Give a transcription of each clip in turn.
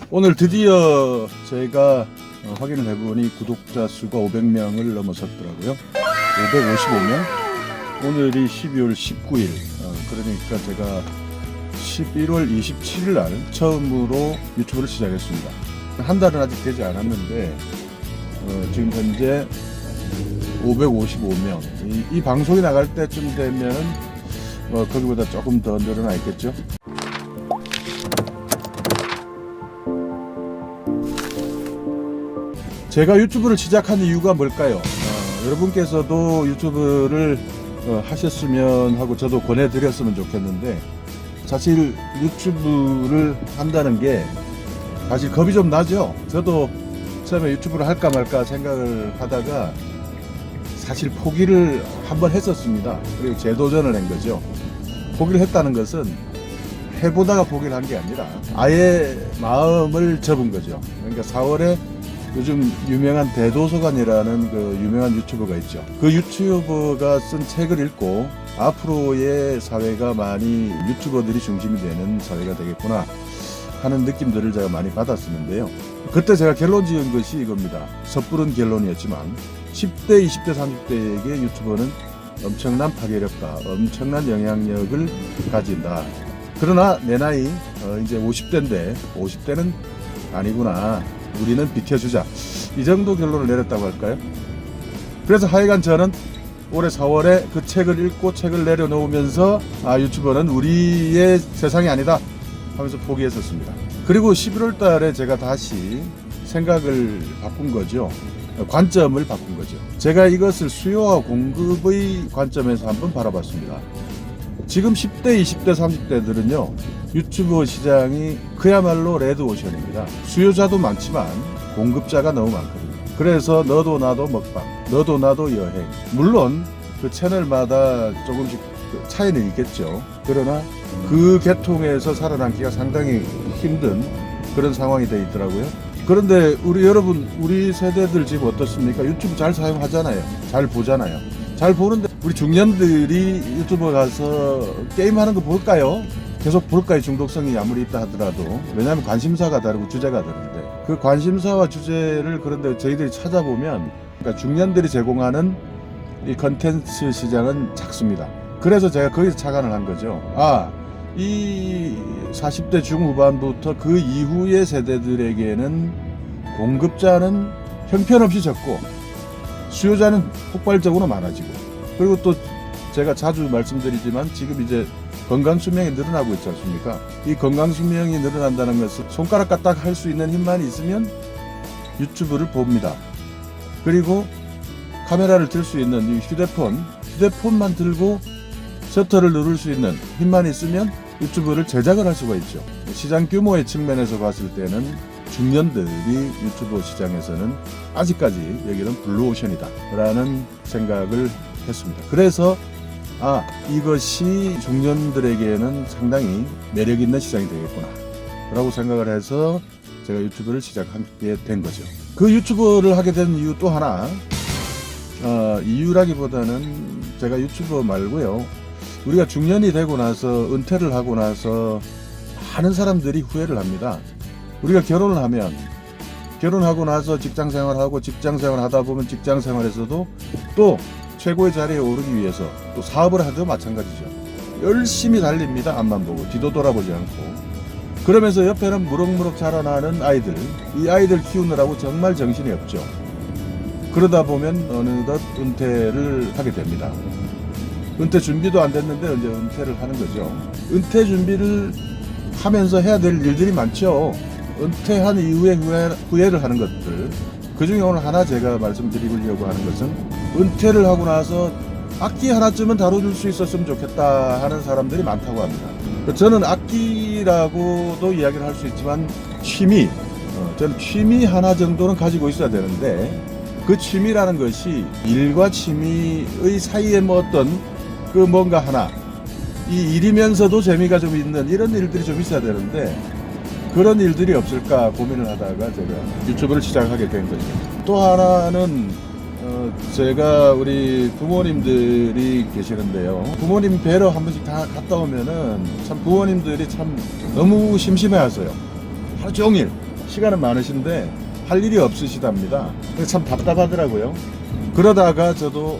오늘 드디어 저희가 확인을 해보니 구독자 수가 500명을 넘어섰더라고요. 555명. 오늘이 12월 19일. 그러니까 제가 11월 27일 날 처음으로 유튜브를 시작했습니다. 한 달은 아직 되지 않았는데 지금 현재 555명. 이 방송이 나갈 때쯤 되면 거기보다 조금 더 늘어나 있겠죠. 제가 유튜브를 시작한 이유가 뭘까요? 여러분께서도 유튜브를 하셨으면 하고 저도 권해드렸으면 좋겠는데, 사실 유튜브를 한다는 게 사실 겁이 좀 나죠. 저도 처음에 유튜브를 할까 말까 생각을 하다가 사실 포기를 한번 했었습니다. 그리고 재도전을 한 거죠. 포기를 했다는 것은 해보다가 포기를 한 게 아니라 아예 마음을 접은 거죠. 그러니까 4월에 요즘 유명한 대도서관이라는 그 유명한 유튜버가 있죠. 그 유튜버가 쓴 책을 읽고 앞으로의 사회가 많이 유튜버들이 중심이 되는 사회가 되겠구나 하는 느낌들을 제가 많이 받았었는데요. 그때 제가 결론 지은 것이 이겁니다. 섣부른 결론이었지만 10대, 20대, 30대에게 유튜버는 엄청난 파괴력과 엄청난 영향력을 가진다. 그러나 내 나이 이제 50대인데 50대는 아니구나. 우리는 비켜주자. 이 정도 결론을 내렸다고 할까요? 그래서 하여간 저는 올해 4월에 그 책을 읽고 책을 내려놓으면서 유튜버는 우리의 세상이 아니다 하면서 포기했었습니다. 그리고 11월 달에 제가 다시 생각을 바꾼 거죠. 관점을 바꾼 거죠. 제가 이것을 수요와 공급의 관점에서 한번 바라봤습니다. 지금 10대, 20대, 30대들은요, 유튜브 시장이 그야말로 레드오션입니다. 수요자도 많지만 공급자가 너무 많거든요. 그래서 너도 나도 먹방, 너도 나도 여행. 물론 그 채널마다 조금씩 차이는 있겠죠. 그러나 그 계통에서 살아남기가 상당히 힘든 그런 상황이 되어 있더라고요. 그런데 우리 세대들 지금 어떻습니까? 유튜브 잘 사용하잖아요. 잘 보잖아요. 잘 보는데 우리 중년들이 유튜브 가서 게임하는 거 볼까요? 계속 볼까요? 중독성이 아무리 있다 하더라도. 왜냐하면 관심사가 다르고 주제가 다른데 그 관심사와 주제를 그런데 저희들이 찾아보면 그러니까 중년들이 제공하는 이 컨텐츠 시장은 작습니다. 그래서 제가 거기서 착안을 한 거죠. 이 40대 중후반부터 그 이후의 세대들에게는 공급자는 형편없이 적고 수요자는 폭발적으로 많아지고, 그리고 또 제가 자주 말씀드리지만 지금 이제 건강수명이 늘어나고 있지 않습니까? 이 건강수명이 늘어난다는 것은 손가락 까딱 할 수 있는 힘만 있으면 유튜브를 봅니다. 그리고 카메라를 들 수 있는 이 휴대폰만 들고 셔터를 누를 수 있는 힘만 있으면 유튜브를 제작을 할 수가 있죠. 시장 규모의 측면에서 봤을 때는 중년들이 유튜브 시장에서는 아직까지 여기는 블루오션이다 라는 생각을 했습니다. 그래서 이것이 중년들에게는 상당히 매력 있는 시장이 되겠구나 라고 생각을 해서 제가 유튜브를 시작하게 된 거죠. 그 유튜브를 하게 된 이유 또 하나, 이유라기보다는 제가 유튜버 말고요, 우리가 중년이 되고 나서 은퇴를 하고 나서 많은 사람들이 후회를 합니다. 우리가 결혼하고 나서 직장생활하고 직장생활 하다 보면 직장생활에서도 또 최고의 자리에 오르기 위해서 또 사업을 하도 마찬가지죠. 열심히 달립니다. 앞만 보고 뒤도 돌아보지 않고. 그러면서 옆에는 무럭무럭 자라나는 아이들, 이 아이들 키우느라고 정말 정신이 없죠. 그러다 보면 어느덧 은퇴를 하게 됩니다. 은퇴 준비도 안 됐는데 이제 은퇴를 하는 거죠. 은퇴 준비를 하면서 해야 될 일들이 많죠. 은퇴한 이후에 후회를 하는 것들. 그 중에 오늘 하나 제가 말씀드리려고 하는 것은, 은퇴를 하고 나서 악기 하나쯤은 다뤄줄 수 있었으면 좋겠다 하는 사람들이 많다고 합니다. 저는 악기라고도 이야기를 할 수 있지만 저는 취미 하나 정도는 가지고 있어야 되는데, 그 취미라는 것이 일과 취미의 사이에 어떤 뭔가 하나, 이 일이면서도 재미가 좀 있는 이런 일들이 좀 있어야 되는데 그런 일들이 없을까 고민을 하다가 제가 유튜브를 시작하게 된 거죠. 또 하나는 제가 우리 부모님들이 계시는데요. 부모님 뵈러 한 번씩 다 갔다 오면은 참 부모님들이 참 너무 심심해하세요. 하루 종일 시간은 많으신데 할 일이 없으시답니다. 참 답답하더라고요. 그러다가 저도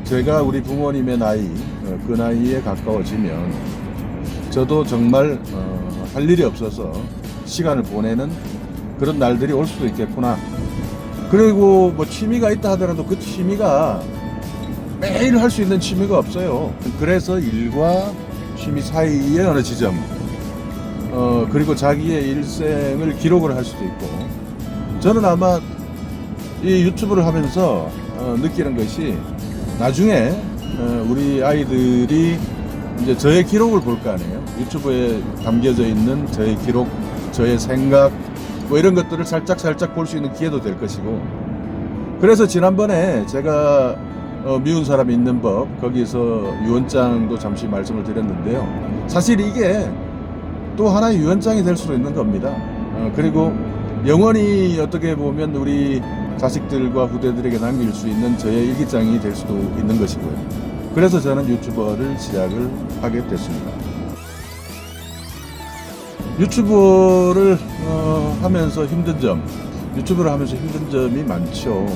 제가 우리 부모님의 나이, 그 나이에 가까워지면 저도 정말 할 일이 없어서 시간을 보내는 그런 날들이 올 수도 있겠구나. 그리고 뭐 취미가 있다 하더라도 그 취미가 매일 할 수 있는 취미가 없어요. 그래서 일과 취미 사이의 어느 지점, 그리고 자기의 일생을 기록을 할 수도 있고, 저는 아마 이 유튜브를 하면서 느끼는 것이 나중에 우리 아이들이 이제 저의 기록을 볼 거 아니에요. 유튜브에 담겨져 있는 저의 기록, 저의 생각, 뭐 이런 것들을 살짝 볼 수 있는 기회도 될 것이고, 그래서 지난번에 제가 미운 사람이 있는 법, 거기서 유언장도 잠시 말씀을 드렸는데요. 사실 이게 또 하나의 유언장이 될 수도 있는 겁니다. 그리고 영원히 어떻게 보면 우리 자식들과 후대들에게 남길 수 있는 저의 일기장이 될 수도 있는 것이고요. 그래서 저는 유튜버를 시작을 하게 됐습니다. 유튜브를 하면서 힘든 점, 유튜브를 하면서 힘든 점이 많죠.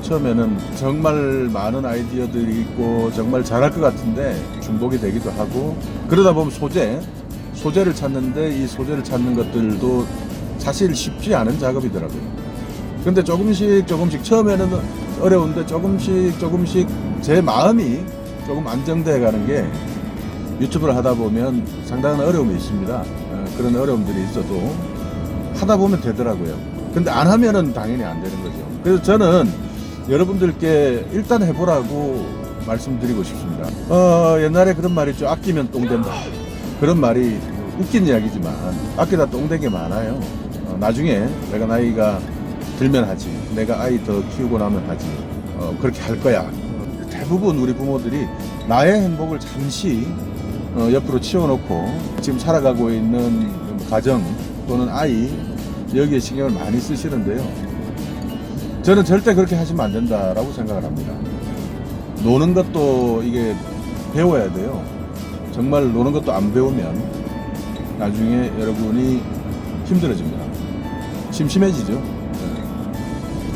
처음에는 정말 많은 아이디어들이 있고 정말 잘할 것 같은데 중복이 되기도 하고, 그러다 보면 소재를 찾는데 이 소재를 찾는 것들도 사실 쉽지 않은 작업이더라고요. 근데 조금씩 처음에는 어려운데 조금씩 제 마음이 조금 안정돼 가는 게, 유튜브를 하다 보면 상당한 어려움이 있습니다. 그런 어려움들이 있어도 하다 보면 되더라고요. 근데 안 하면은 당연히 안 되는 거죠. 그래서 저는 여러분들께 일단 해보라고 말씀드리고 싶습니다. 옛날에 그런 말이 있죠. 아끼면 똥 된다. 그런 말이 웃긴 이야기지만 아끼다 똥 된 게 많아요. 나중에 내가 나이가 들면 하지, 내가 아이 더 키우고 나면 하지, 그렇게 할 거야. 대부분 우리 부모들이 나의 행복을 잠시 옆으로 치워놓고 지금 살아가고 있는 가정 또는 아이, 여기에 신경을 많이 쓰시는데요. 저는 절대 그렇게 하시면 안 된다라고 생각을 합니다. 노는 것도 이게 배워야 돼요. 정말 노는 것도 안 배우면 나중에 여러분이 힘들어집니다. 심심해지죠.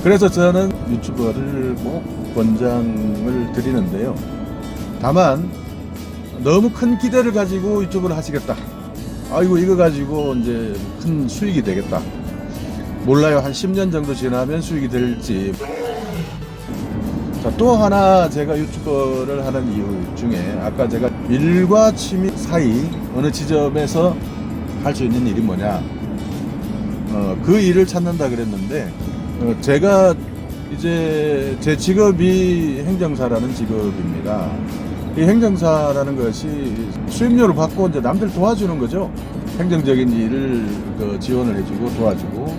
그래서 저는 유튜버를 꼭 권장을 드리는데요. 다만 너무 큰 기대를 가지고 유튜브를 하시겠다, 아이고 이거 가지고 이제 큰 수익이 되겠다, 몰라요. 한 10년 정도 지나면 수익이 될지. 자, 또 하나 제가 유튜버를 하는 이유 중에, 아까 제가 일과 취미 사이 어느 지점에서 할 수 있는 일이 뭐냐, 그 일을 찾는다 그랬는데, 제가 이제 제 직업이 행정사라는 직업입니다. 이 행정사라는 것이 수입료를 받고 이제 남들 도와주는 거죠. 행정적인 일을 지원을 해주고 도와주고,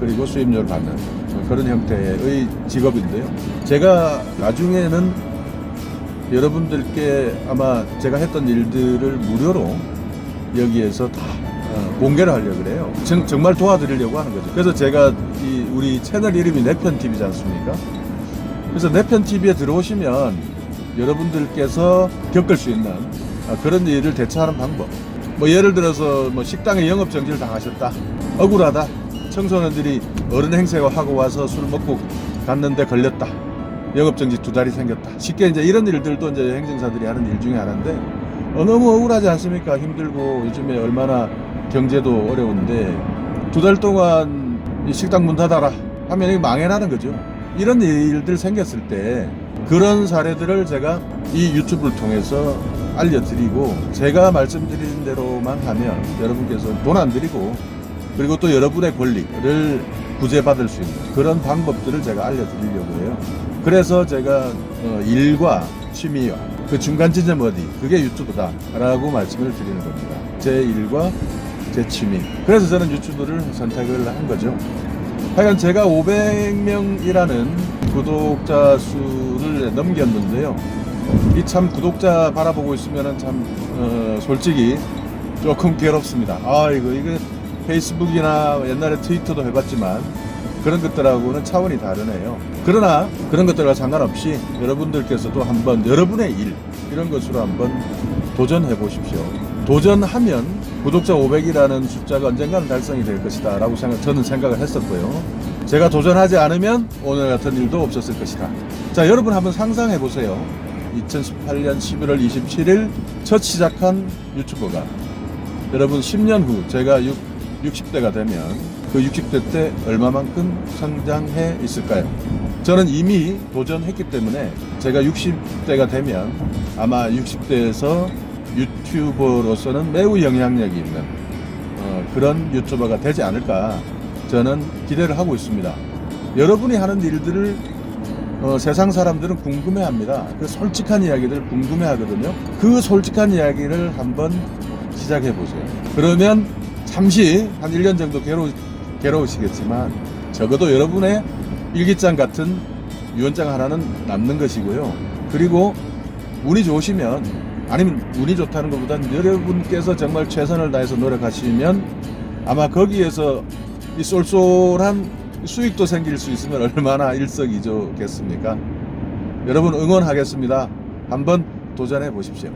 그리고 수입료를 받는 그런 형태의 직업인데요. 제가 나중에는 여러분들께 아마 제가 했던 일들을 무료로 여기에서 다 공개를 하려고 그래요. 정말 도와드리려고 하는 거죠. 그래서 제가 우리 채널 이름이 내편TV지 않습니까? 그래서 내편TV에 들어오시면 여러분들께서 겪을 수 있는 그런 일을 대처하는 방법, 뭐 예를 들어서 뭐 식당에 영업정지를 당하셨다, 억울하다, 청소년들이 어른 행세가 하고 와서 술 먹고 갔는데 걸렸다, 영업정지 2달이 생겼다. 쉽게 이제 이런 일들도 이제 행정사들이 하는 일 중에 하나인데, 너무 억울하지 않습니까? 힘들고 요즘에 얼마나 경제도 어려운데 2달 동안 이 식당 문 닫아라 하면 망해나는 거죠. 이런 일들 생겼을 때 그런 사례들을 제가 이 유튜브를 통해서 알려드리고, 제가 말씀드린 대로만 하면 여러분께서 돈 안 들이고, 그리고 또 여러분의 권리를 구제받을 수 있는 그런 방법들을 제가 알려드리려고 해요. 그래서 제가 일과 취미와 그 중간 지점 어디, 그게 유튜브다 라고 말씀을 드리는 겁니다. 제 일과 제 취미. 그래서 저는 유튜브를 선택을 한 거죠. 하여간 제가 500명이라는 구독자 수를 넘겼는데요. 이 참 구독자 바라보고 있으면 참 솔직히 조금 괴롭습니다. 이거 페이스북이나 옛날에 트위터도 해봤지만 그런 것들하고는 차원이 다르네요. 그러나 그런 것들과 상관없이 여러분들께서도 한번 여러분의 일, 이런 것으로 한번 도전해 보십시오. 도전하면 구독자 500이라는 숫자가 언젠가는 달성이 될 것이다 라고 저는 생각을 했었고요. 제가 도전하지 않으면 오늘 같은 일도 없었을 것이다. 자, 여러분 한번 상상해 보세요. 2018년 11월 27일 첫 시작한 유튜버가 여러분 10년 후 제가 60대가 되면 그 60대 때 얼마만큼 성장해 있을까요? 저는 이미 도전했기 때문에 제가 60대가 되면 아마 60대에서 유튜버로서는 매우 영향력이 있는 그런 유튜버가 되지 않을까 저는 기대를 하고 있습니다. 여러분이 하는 일들을 세상 사람들은 궁금해합니다. 그 솔직한 이야기들 궁금해하거든요. 그 솔직한 이야기를 한번 시작해 보세요. 그러면 잠시 한 1년 정도 괴로우시겠지만 적어도 여러분의 일기장 같은 유언장 하나는 남는 것이고요. 그리고 운이 좋으시면, 아니면 운이 좋다는 것보다는 여러분께서 정말 최선을 다해서 노력하시면 아마 거기에서 이 쏠쏠한 수익도 생길 수 있으면 얼마나 일석이조겠습니까? 여러분 응원하겠습니다. 한번 도전해 보십시오.